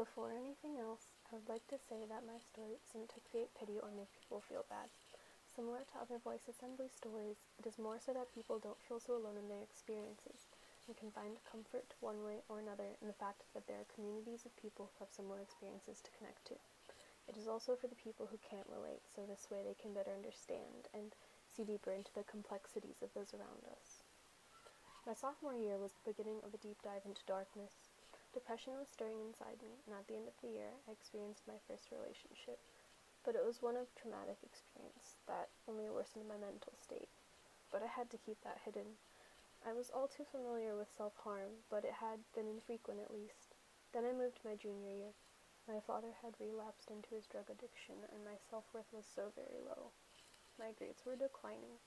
Before anything else, I would like to say that my story isn't to create pity or make people feel bad. Similar to other Voice Assembly stories, it is more so that people don't feel so alone in their experiences and can find comfort one way or another in the fact that there are communities of people who have similar experiences to connect to. It is also for the people who can't relate, so this way they can better understand and see deeper into the complexities of those around us. My sophomore year was the beginning of a deep dive into darkness. Depression was stirring inside me, and at the end of the year, I experienced my first relationship. But it was one of traumatic experience that only worsened my mental state. But I had to keep that hidden. I was all too familiar with self-harm, but it had been infrequent at least. Then I moved my junior year. My father had relapsed into his drug addiction, and my self-worth was so very low. My grades were declining,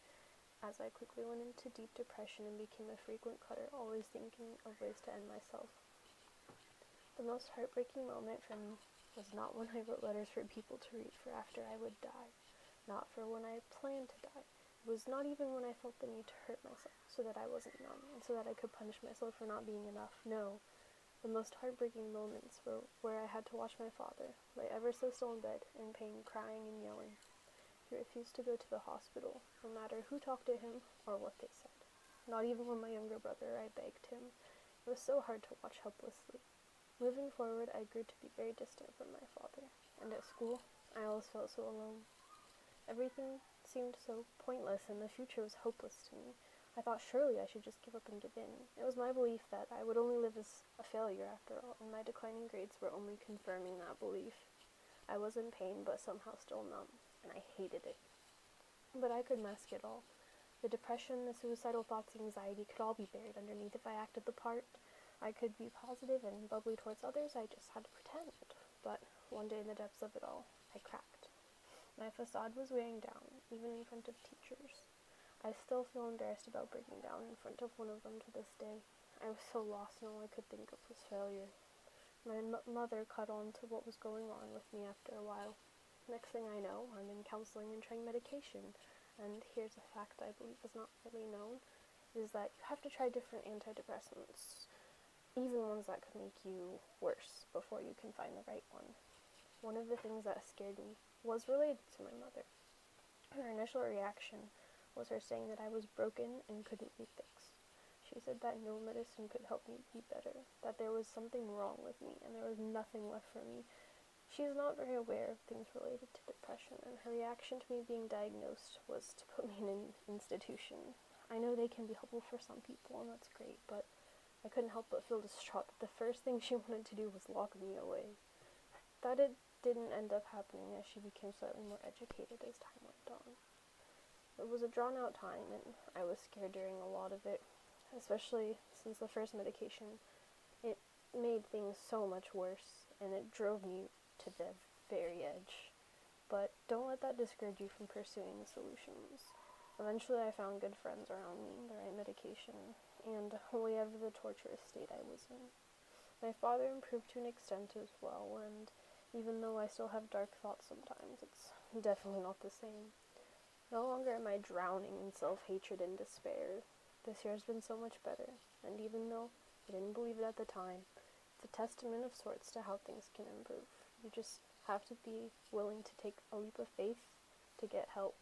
as I quickly went into deep depression and became a frequent cutter, always thinking of ways to end myself. The most heartbreaking moment for me was not when I wrote letters for people to read for after I would die, not for when I planned to die. It was not even when I felt the need to hurt myself so that I wasn't numb and so that I could punish myself for not being enough. No. The most heartbreaking moments were where I had to watch my father, lay ever so still in bed, in pain, crying and yelling. He refused to go to the hospital, no matter who talked to him or what they said. Not even when my younger brother, I begged him. It was so hard to watch helplessly. Moving forward, I grew to be very distant from my father, and at school, I always felt so alone. Everything seemed so pointless, and the future was hopeless to me. I thought surely I should just give up and give in. It was my belief that I would only live as a failure after all, and my declining grades were only confirming that belief. I was in pain, but somehow still numb, and I hated it. But I could mask it all. The depression, the suicidal thoughts, the anxiety could all be buried underneath if I acted the part. I could be positive and bubbly towards others, I just had to pretend. But one day in the depths of it all, I cracked. My facade was wearing down, even in front of teachers. I still feel embarrassed about breaking down in front of one of them to this day. I was so lost and all I could think of was failure. My mother caught on to what was going on with me after a while. Next thing I know, I'm in counseling and trying medication. And here's a fact I believe is not really known, is that you have to try different antidepressants, even ones that could make you worse, before you can find the right one. One of the things that scared me was related to my mother. Her initial reaction was her saying that I was broken and couldn't be fixed. She said that no medicine could help me be better, that there was something wrong with me, and there was nothing left for me. She is not very aware of things related to depression, and her reaction to me being diagnosed was to put me in an institution. I know they can be helpful for some people, and that's great, but I couldn't help but feel distraught that the first thing she wanted to do was lock me away. That it didn't end up happening as she became slightly more educated as time went on. It was a drawn-out time, and I was scared during a lot of it, especially since the first medication, it made things so much worse, and it drove me to the very edge. But don't let that discourage you from pursuing the solutions. Eventually I found good friends around me, the right medication, and whatever the torturous state I was in. My father improved to an extent as well, and even though I still have dark thoughts sometimes, it's definitely not the same. No longer am I drowning in self-hatred and despair. This year has been so much better, and even though I didn't believe it at the time, it's a testament of sorts to how things can improve. You just have to be willing to take a leap of faith to get help